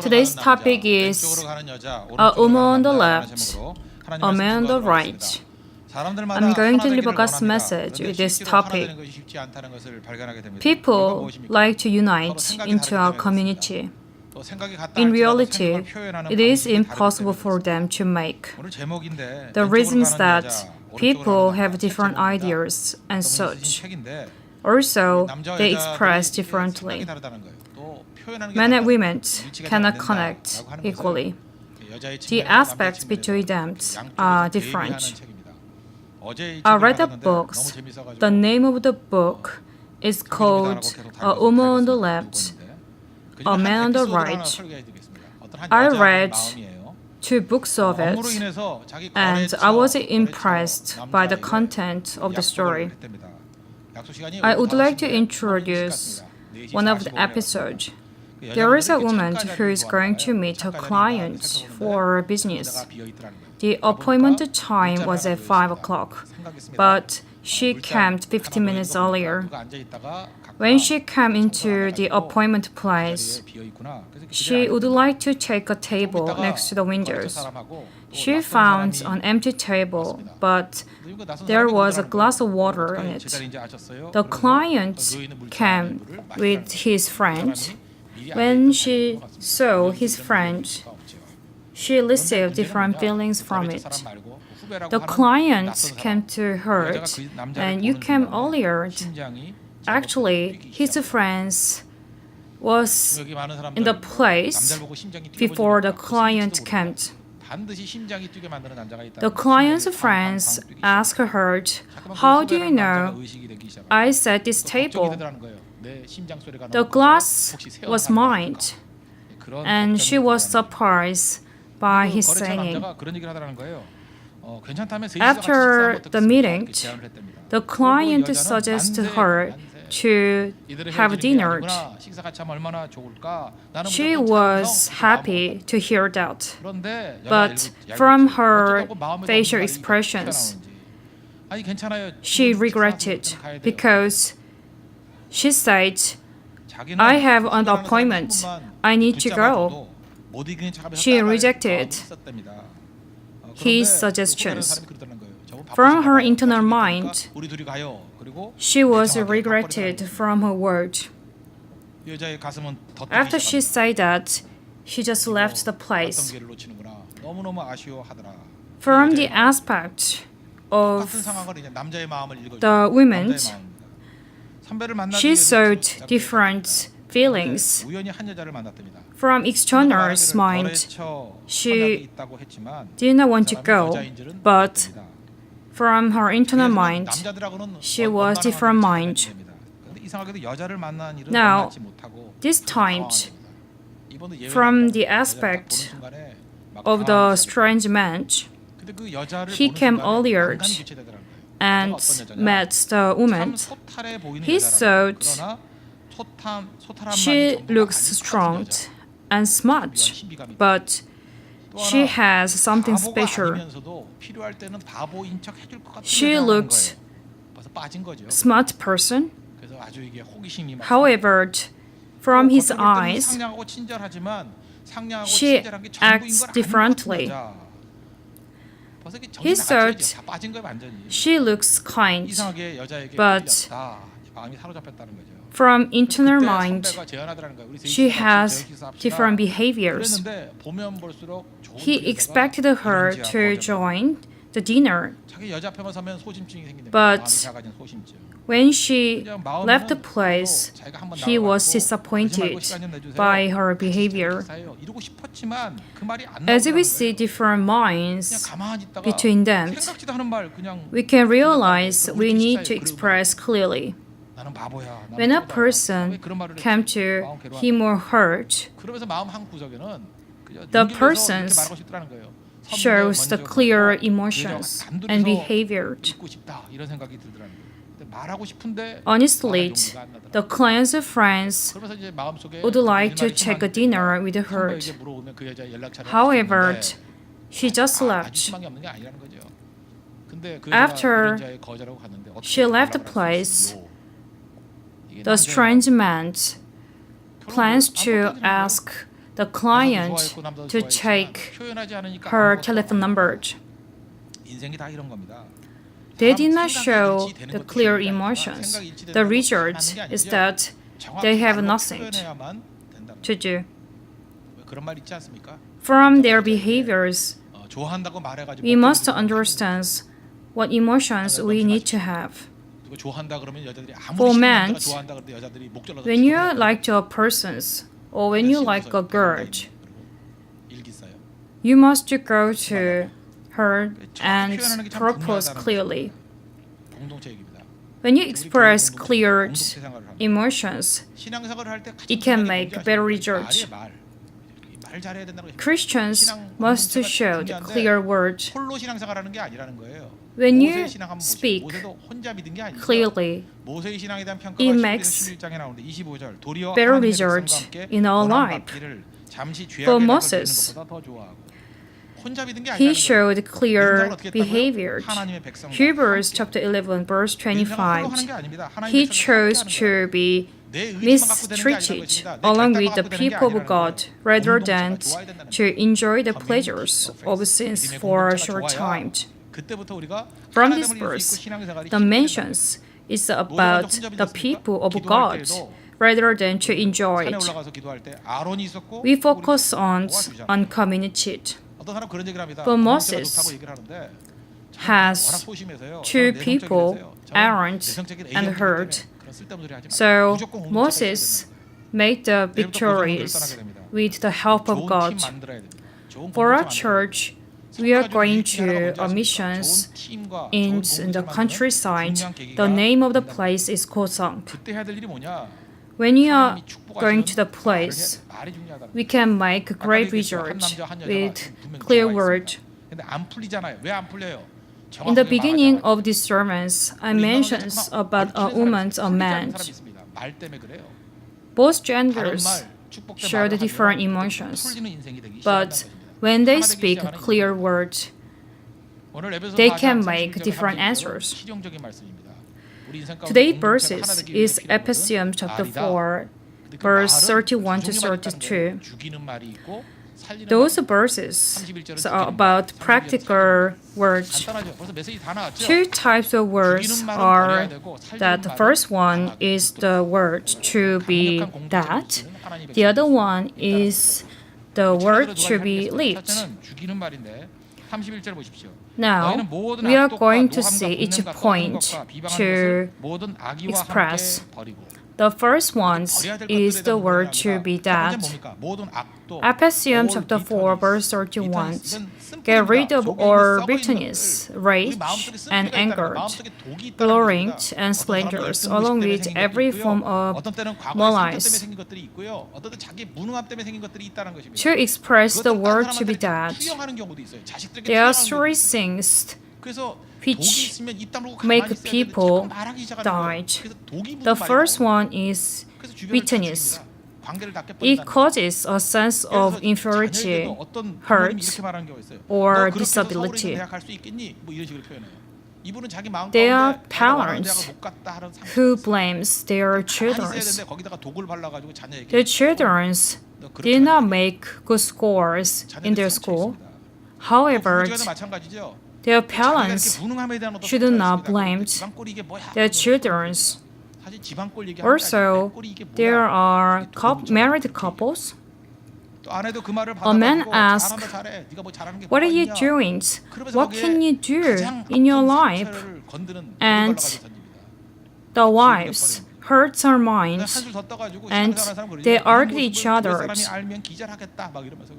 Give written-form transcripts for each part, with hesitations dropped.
Today's topic is a woman on the left, a man on the right. I'm going to deliver God's message with this topic. People like to unite into our community. In reality, it is impossible for them to make. The reason is that people have different ideas and such. Also, they express differently. Men and women cannot connect equally. The aspects between them are different. I read the books. The name of the book is called A Woman on the Left, A Man on the Right. I read 2 books of it, and I was impressed by the content of the story. I would like to introduce one of the episodes. There is a woman who is going to meet a client for business. The appointment time was at 5 o'clock, but she came 15 minutes earlier. When she came into the appointment place, she would like to take a table next to the windows. She found an empty table, but there was a glass of water in it. The client came with his friend. When she saw his friend, she received different feelings from it. The client came to her, and you came earlier. Actually, his friends was in the place before the client came. The client's friends asked her, "How do you know I set this table?" The glass was mine, and she was surprised by his saying. After the meeting, the client suggested her to have dinner. She was happy to hear that, but from her facial expressions, she regretted because she said, "I have an appointment. I need to go." She rejected his suggestions. From her internal mind, she was regretted from her word. After she said that, she just left the place. From the aspect of the women, she saw different feelings. From external's mind, she did not want to go, but from her internal mind, she was different mind. Now, this time, from the aspect of the strange man, he came earlier and met the woman. He thought she looks strong and smart, but she has something special. She looks smart person. However, from his eyes, she acts differently. He thought she looks kind, but from internal mind, she has different behaviors. He expected her to join the dinner, but when she left the place, he was disappointed by her behavior. As we see different minds between them, we can realize we need to express clearly. When a person comes to him or her, the person shows the clear emotions and behavior. Honestly, the client's friends would like to take a dinner with her. However, she just left. After she left the place, the strange man plans to ask the client to take her telephone number. They did not show the clear emotions. The result is that they have nothing to do. From their behaviors, we must understand what emotions we need to have. For men, when you like a person or when you like a girl, you must go to her and propose clearly. When you express clear emotions, it can make better results. Christians must show the clear word. When you speak clearly, it makes better results in our life. For Moses, he showed clear behavior. Hebrews chapter 11, verse 25. He chose to be mistreated along with the people of God rather than to enjoy the pleasures of sins for a short time. From this verse, the mentions is about the people of God rather than to enjoy it. We focus on community. But Moses has two people, Aaron and Hur. So Moses made the victories with the help of God. For our church, we are going to missions in the countryside. The name of the place is Gosang. When you are going to the place, we can make great results with clear word. In the beginning of this sermon, I mentioned about a woman and a man. Both genders show the different emotions, but when they speak a clear word, they can make different answers. Today's verses is Ephesians chapter 4, verse 31 to 32. Those verses are about practical words. Two types of words are that the first one is the word to be that. The other one is the word to be lived. Now, we are going to see each point to express. The first one is the word to be that. Ephesians chapter 4, verse 31. Get rid of all bitterness, rage, and anger, glorying, and slanders, along with every form of malice. To express the word to be that, there are three things which make people die. The first one is bitterness. It causes a sense of inferiority, hurt, or disability. There are parents who blames their children. Their children did not make good scores in their school. However, their parents should not blame their children. Also, there are married couples. A man asks, "What are you doing? What can you do in your life?" And the wives hurt her minds, and they argue each other.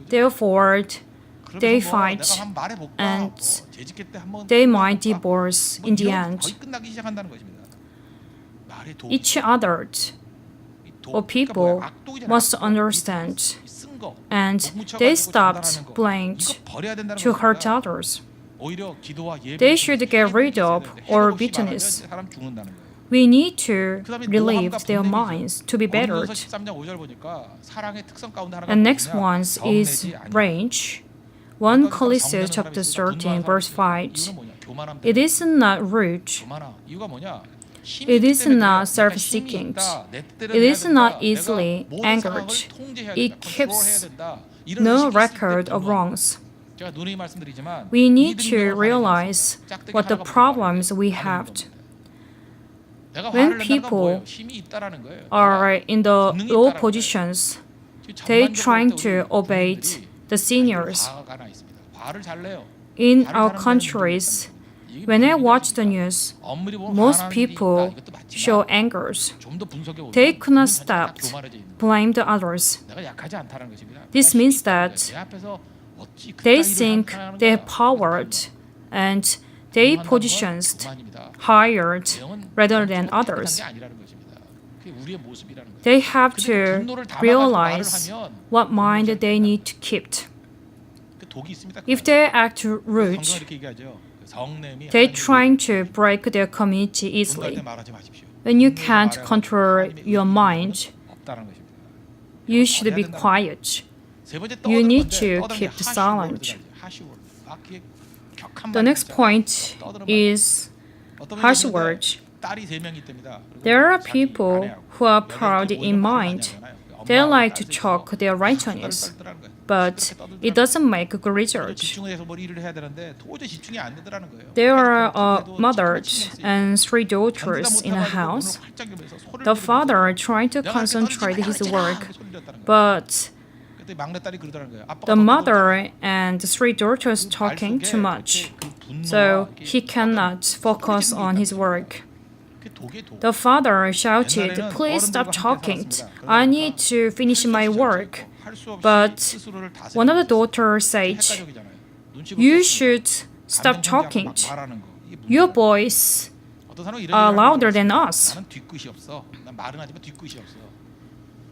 Therefore, they fight, and they might divorce in the end. Each other or people must understand, and they stopped blaming to hurt others. They should get rid of all bitterness. We need to relieve their minds to be bettered. And next one is rage. 1 Corinthians chapter 13, verse 5. It is not rude. It is not self-seeking. It is not easily angered. It keeps no record of wrongs. We need to realize what the problems we have. When people are in the low positions, they trying to obey the seniors. In our countries, when I watch the news, most people show angers. They could not stop blame the others. This means that they think they're powered and they positioned higher rather than others. They have to realize what mind they need to keep. If they act rude, they're trying to break their community easily. When you can't control your mind, you should be quiet. You need to keep silent. The next point is harsh words. There are people who are proud in mind. They like to talk their righteousness, but it doesn't make good result. There are a mother and 3 daughters in a house. The father trying to concentrate his work, but the mother and the 3 daughters talking too much, so he cannot focus on his work. The father shouted, "Please stop talking. I need to finish my work." But one of the daughters said, "You should stop talking. Your voice are louder than us."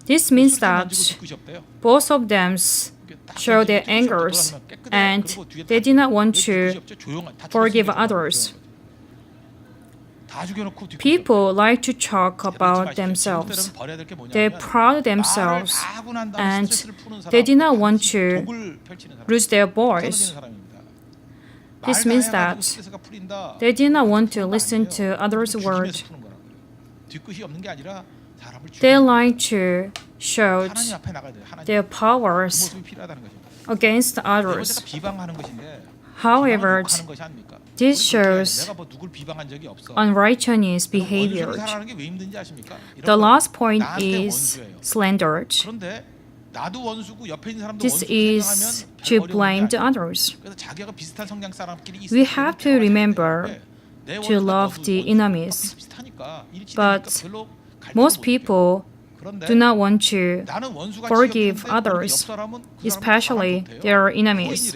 This means that both of them show their angers and they did not want to forgive others. People like to talk about themselves. They proud themselves and they did not want to lose their voice. This means that they did not want to listen to others' words. They like to show their powers against others. However, this shows unrighteous behavior. The last point is slander. This is to blame the others. We have to remember to love the enemies. But most people do not want to forgive others, especially their enemies.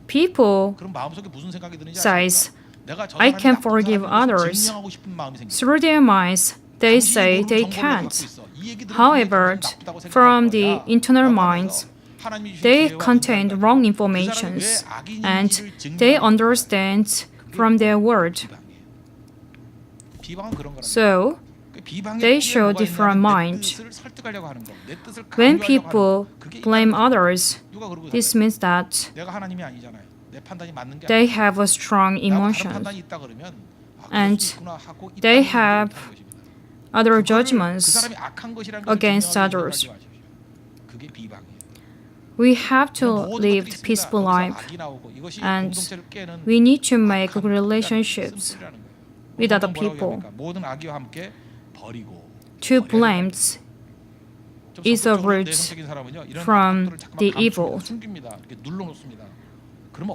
People says, "I can forgive others." Through their minds, they say they can't. However, from the internal minds, they contain wrong information and they understand from their word. So, they show different mind. When people blame others, this means that they have a strong emotion and they have other judgments against others. We have to live a peaceful life and we need to make good relationships with other people. To blame is a root from the evil.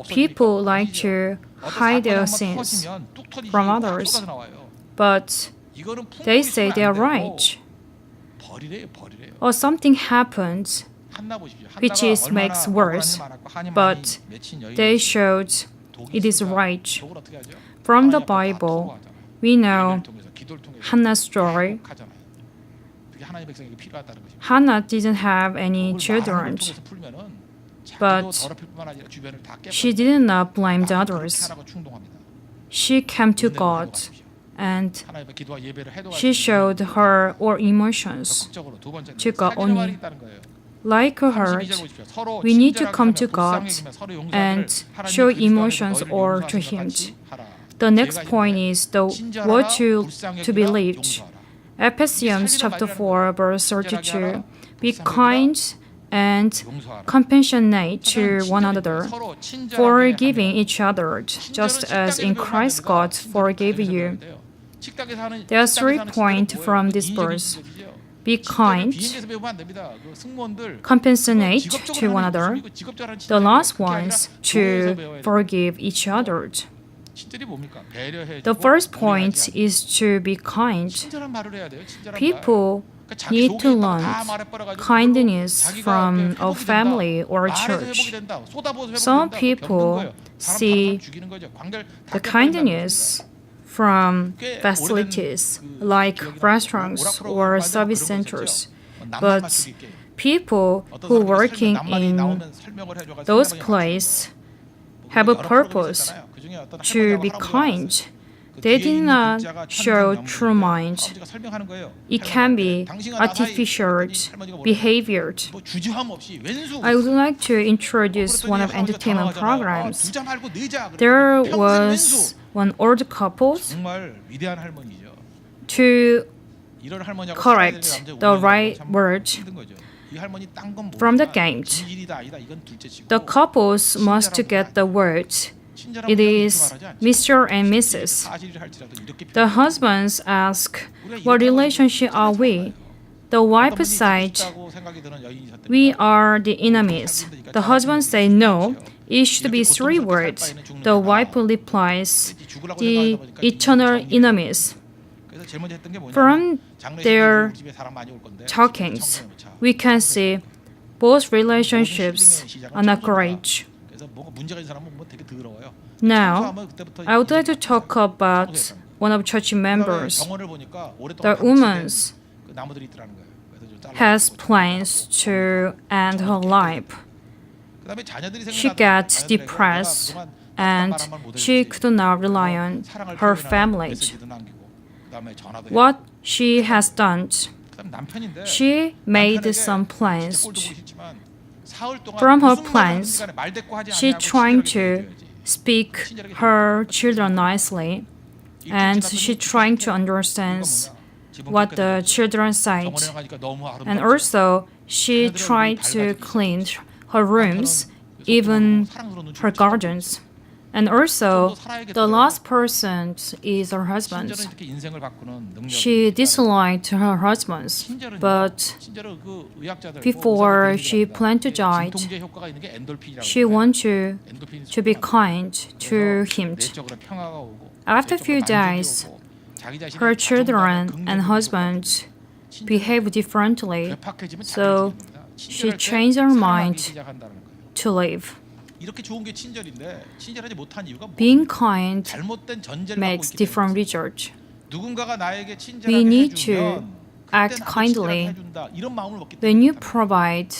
People like to hide their sins from others, but they say they are right. Or something happens which makes worse, but they showed it is right. From the Bible, we know Hannah's story. Hannah didn't have any children, but she did not blame the others. She came to God and she showed her all emotions to God only. Like her, we need to come to God and show emotions all to Him. The next point is the virtue to be lived. Ephesians chapter 4, verse 32. Be kind and compassionate to one another, forgiving each other, just as in Christ God forgave you. There are 3 points from this verse. Be kind, compassionate to one another. The last one is to forgive each other. The first point is to be kind. People need to learn kindness from a family or a church. Some people see the kindness from facilities like restaurants or service centers, but people who are working in those places have a purpose to be kind. They did not show true mind. It can be artificial behavior. I would like to introduce one of entertainment programs. There was one old couple to correct the right word from the game. The couples must get the word. It is Mr. and Mrs. The husbands ask, what relationship are we? The wife said, we are the enemies. The husband said, no, it should be 3 words. The wife replies, the eternal enemies. From their talkings, we can see both relationships are not great. Now, I would like to talk about one of church members. The woman has plans to end her life. She got depressed and she could not rely on her family. What she has done, she made some plans. From her plans, she trying to speak her children nicely, and she trying to understand what the children said. And also, she tried to clean her rooms, even her gardens. And also, the last person is her husband. She disliked her husband, but before she planned to die, she wanted to be kind to him. After a few days, her children and husband behaved differently, so she changed her mind to leave. Being kind makes different results. We need to act kindly when you provide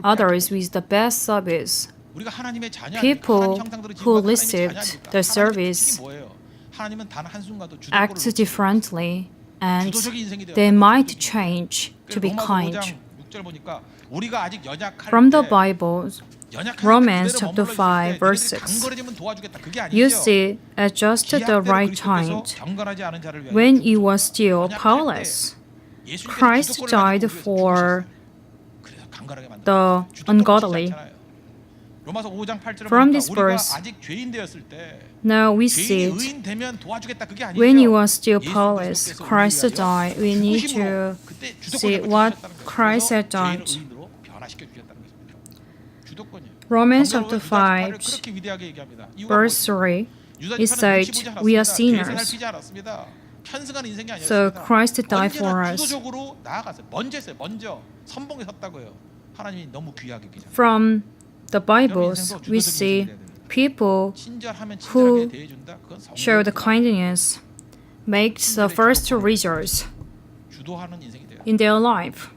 others with the best service. People who received the service act differently, and they might change to be kind. From the Bible, Romans chapter 5, verse 6. You see, at just the right time, when you were still powerless, Christ died for the ungodly. From this verse, now we see it. When you are still powerless, Christ died. We need to see what Christ had done. Romans chapter 5, verse 3, it said, we are sinners. So Christ died for us. From the Bibles, we see people who show the kindness make the first results in their life.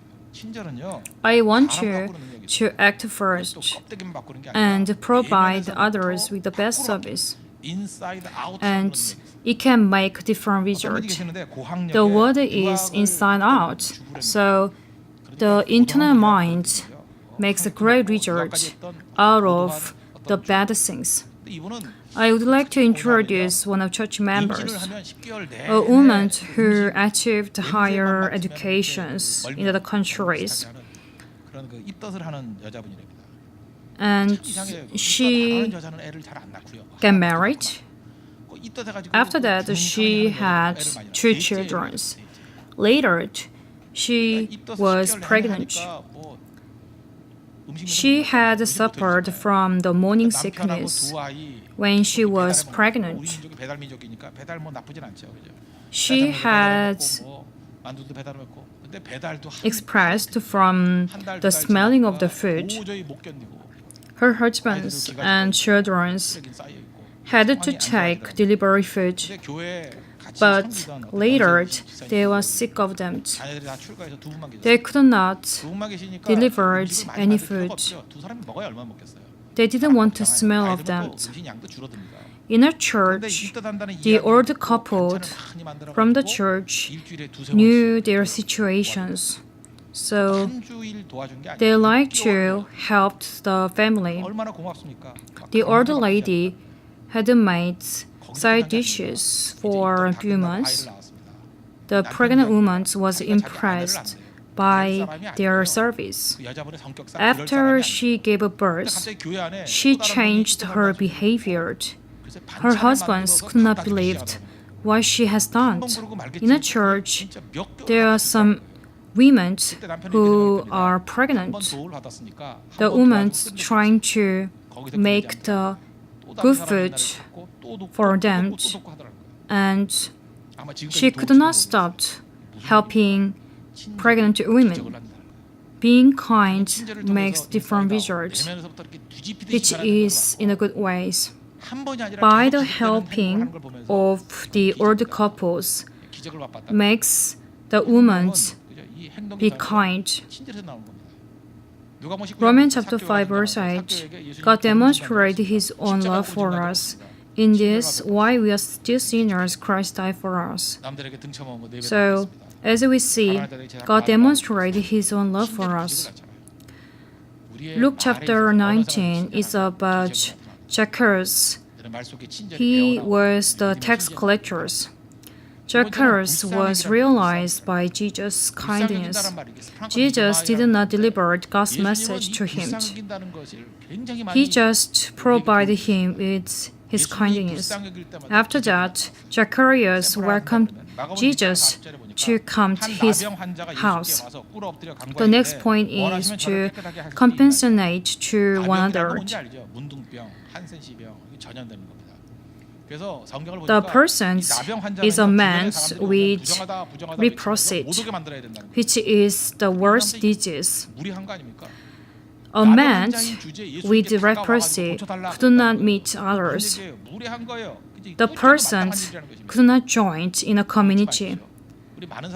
I want you to act first and provide others with the best service. And it can make different results. The word is inside out, so the internal mind makes a great result out of the bad things. I would like to introduce one of church members, a woman who achieved higher educations in other countries. And she got married. After that, she had 2 children. Later, she was pregnant. She had suffered from the morning sickness when she was pregnant. She had expressed from the smelling of the food. Her husbands and children had to take delivery food, but later they were sick of them. They could not deliver any food. They didn't want to smell of them. In a church, the old couple from the church knew their situations, so they liked to help the family. The old lady had made side dishes for a few months. The pregnant woman was impressed by their service. After she gave birth, she changed her behavior. Her husbands could not believe what she has done. In a church, there are some women who are pregnant. The woman trying to make the good food for them, and she could not stop helping pregnant women. Being kind makes different results, which is in a good ways. By the helping of the old couples makes the woman be kind. Romans chapter 5 verse 8, God demonstrated His own love for us. In this, while we are still sinners, Christ died for us. So, as we see, God demonstrated His own love for us. Luke chapter 19 is about Zacchaeus. He was the tax collector. Zacchaeus was realized by Jesus' kindness. Jesus did not deliver God's message to him. He just provided him with His kindness. After that, Zacchaeus welcomed Jesus to come to his house. The next point is to compensate to one another. The person is a man with leprosy, which is the worst disease. A man with leprosy could not meet others. The person could not join in a community.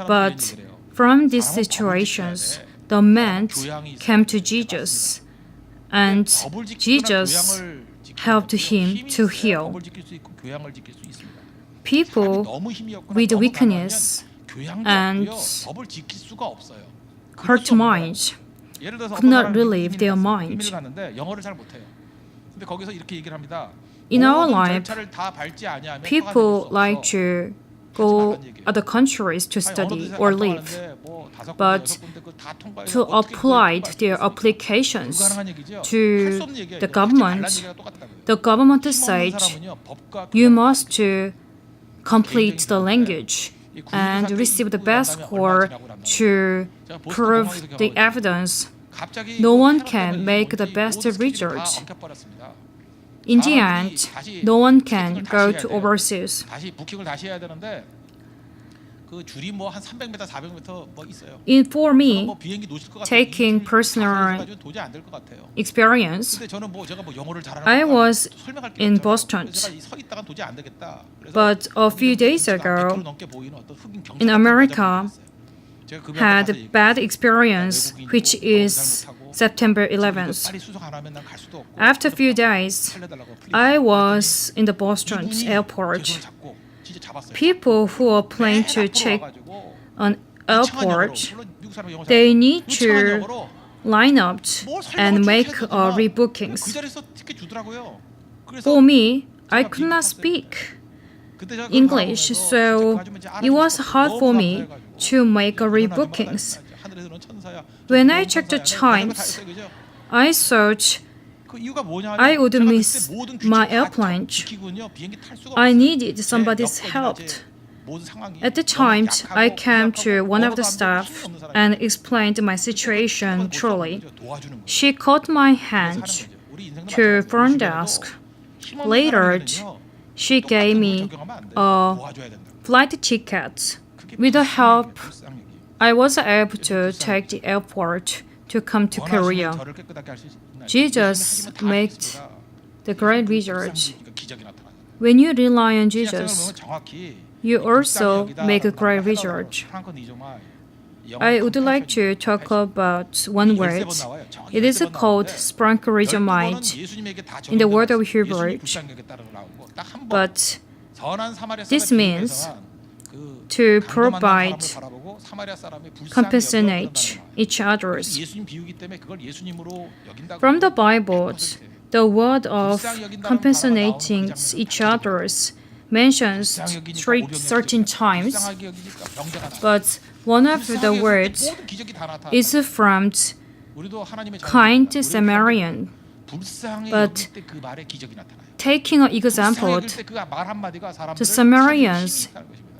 But from these situations, the man came to Jesus, and Jesus helped him to heal. People with weakness and hurt minds could not relieve their mind. In our life, people like to go other countries to study or live, but to apply their applications to the government said you must to complete the language and receive the best score to prove the evidence. No one can make the best result. In the end, no one can go to overseas. For me, taking personal experience, I was in Boston, but a few days ago, in America, had a bad experience, which is September 11th. After a few days, I was in the Boston airport. People who are planning to check an airport, they need to line up and make rebookings. For me, I could not speak English, so it was hard for me to make rebookings. When I checked the times, I thought I would miss my airplane. I needed somebody's help. At the time, I came to one of the staff and explained my situation truly. She caught my hand to front desk. Later, she gave me a flight ticket. With her help, I was able to take the airport to come to Korea. Jesus made the great result. When you rely on Jesus, you also make a great result. I would like to talk about one word. It is called sprinklerizomite in the word of Hebrew. But this means to provide, compensate each other. From the Bible, the word of compensating each other mentions 13 times, but one of the words is from kind Samaritan. But taking an example, the Samaritans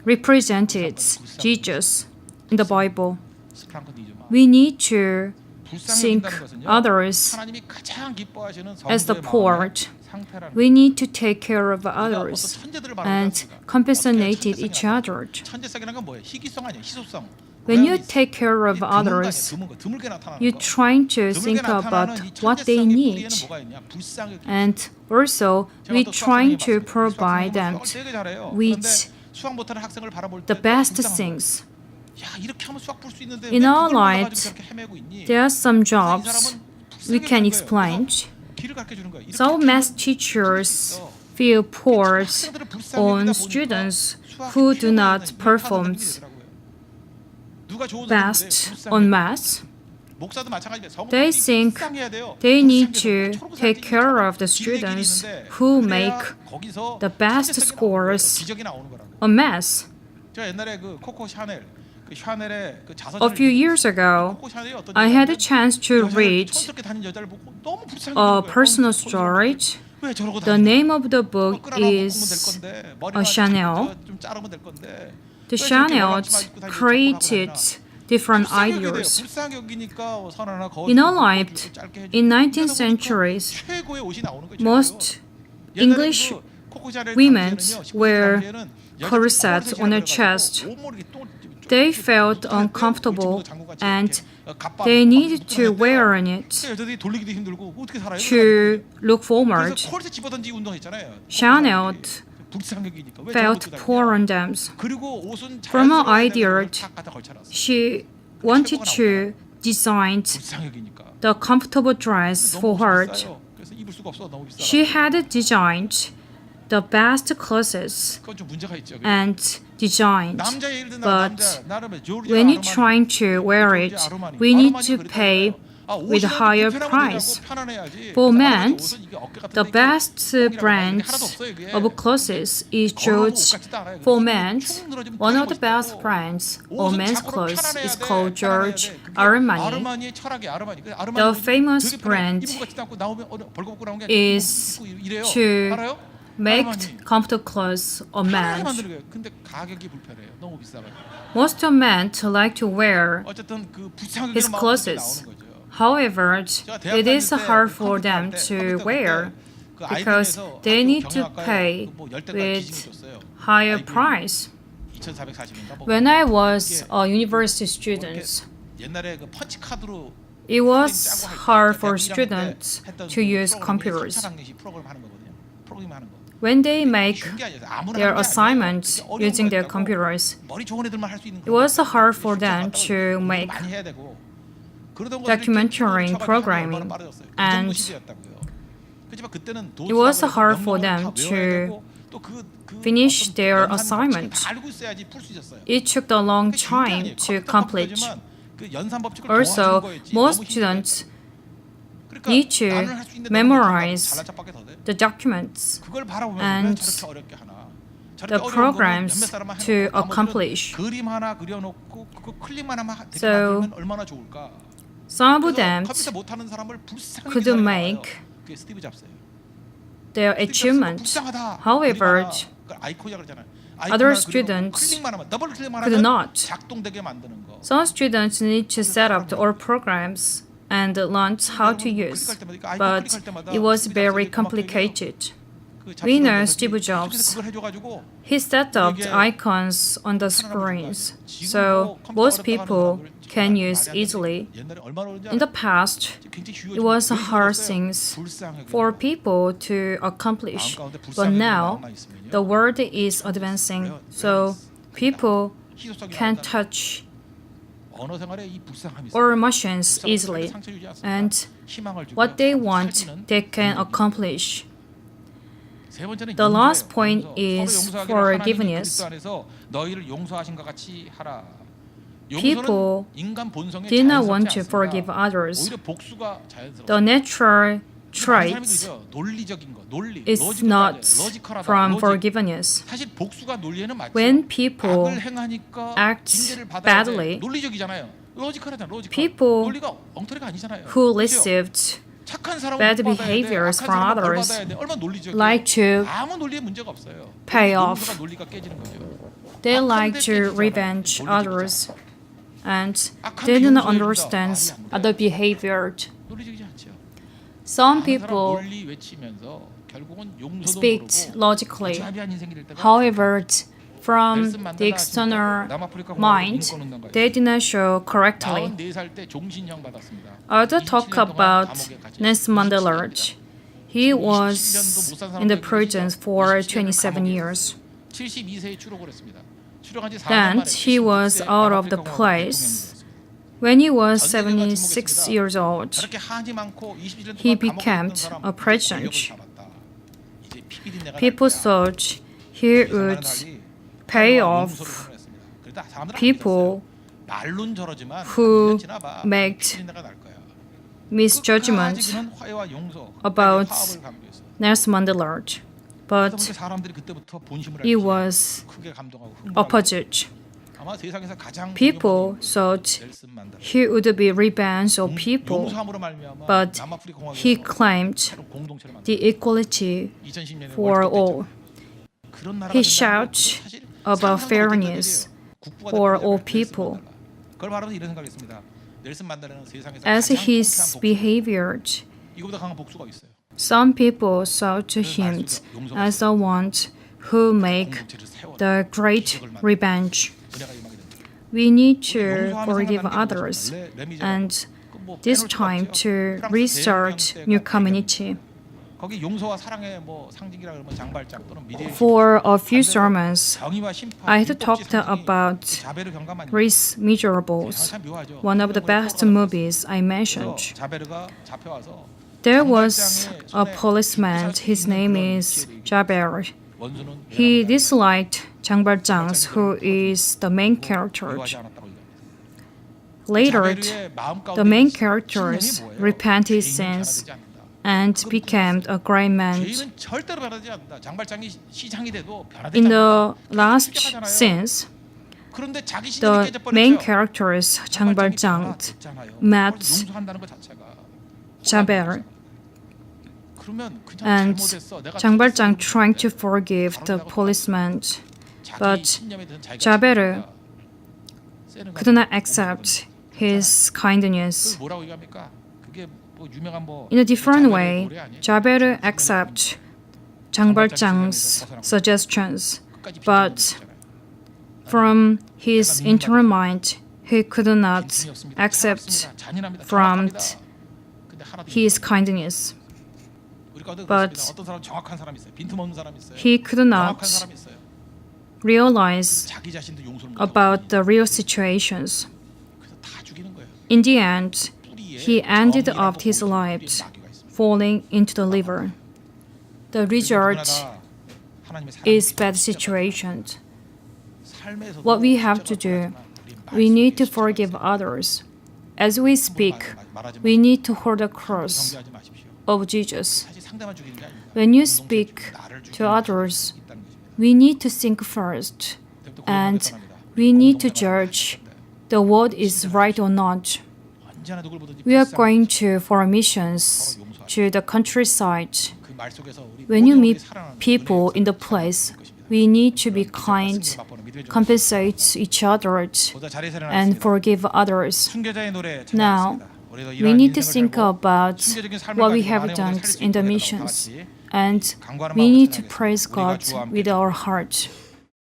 represented Jesus in the Bible. We need to think others as the poor. We need to take care of others and compensate each other. When you take care of others, you're trying to think about what they need. And also, we're trying to provide them with the best things. In our lives, there are some jobs we can explain. Some math teachers feel poor on students who do not perform best on math. They think they need to take care of the students who make the best scores on math. A few years ago, I had a chance to read a personal story. The name of the book is Chanel. The Chanel created different ideas. In our life, in 19th centuries, most English women wear corsets on their chest. They felt uncomfortable and they needed to wear it to look forward. Chanel felt poor on them. From her idea, she wanted to design the comfortable dress for her. She had designed the best clothes and designed, but when you're trying to wear it, we need to pay with a higher price. For men, the best brand of clothes is George. For men, one of the best brands of men's clothes is called George Armani. The famous brand is to make comfortable clothes of men. Most of men like to wear his clothes. However, it is hard for them to wear because they need to pay with higher price. When I was a university student, it was hard for students to use computers. When they make their assignments using their computers, it was hard for them to make documentary programming, and it was hard for them to finish their assignment. It took a long time to complete. Also, most students need to memorize the documents and the programs to accomplish. So some of them could make their achievement. However, other students could not. Some students need to set up all programs and learn how to use, but it was very complicated. We know Steve Jobs. He set up the icons on the screens, so most people can use easily. In the past, it was a hard thing for people to accomplish, but now the world is advancing, so people can touch or machines easily, and what they want, they can accomplish. The last point is forgiveness. People did not want to forgive others. The natural trait is not from forgiveness. When people act badly, people who received bad behaviors from others like to pay off. They like to revenge others and they do not understand other behavior. Some people speak logically. However, from the external mind, they did not show correctly. I'll talk about Nelson Mandela. He was in the prison for 27 years. Then he was out of the place. When he was 76 years old, he became a president. People thought he would pay off people who made misjudgment about Nelson Mandela, but it was opposite. People thought he would be revenge of people, but he claimed the equality for all. He shouted about fairness for all people. As his behavior, some people saw to him as the one who make the great revenge. We need to forgive others and this time to restart new community. For a few sermons, I had talked about Les Miserables, one of the best movies I mentioned. There was a policeman, his name is Javert. He disliked Jang Bal-jang, who is the main character. Later, the main characters repented his sins and became a great man. In the last scenes, the main characters, Jang Bal-jang, met Javert, and Jang Bal-jang trying to forgive the policeman, but Javert could not accept his kindness. In a different way, Javert accepts Jang Bal-jang's suggestions, but from his internal mind, he could not accept from his kindness. But he could not realize about the real situations. In the end, he ended up his life falling into the river. The result is bad situation. What we have to do, we need to forgive others as we speak, we need to hold the cross 경계하지 마십시오. of Jesus. 사실 상대만 죽이는 게 아닙니다. When you speak to others, we need to think first, and we need to judge the word is right or not. 언제나 누굴 보든지 We are 불쌍히 going to for missions to the countryside. 그 말 속에서 우리 When you 모든 meet 우리 사랑하는 people in the 은혜의 place, 것입니다. we need to be kind, 맛보는 믿음의 종 compensate each other, 보다 자리에서 and 일어났습니다. forgive others. 순교자의 노래 Now, 찬양하겠습니다. 우리도 we 이러한 need to 인생을 think 살고 about 순교적인 삶을 what we 가지고 have 많은 done 영혼을 살릴 수 in the 있도록 해달라고 다 missions, 같이 and 간구하는 we 마음으로 need to 찬양하겠습니다. praise 우리가 God 주와 함께 with our heart.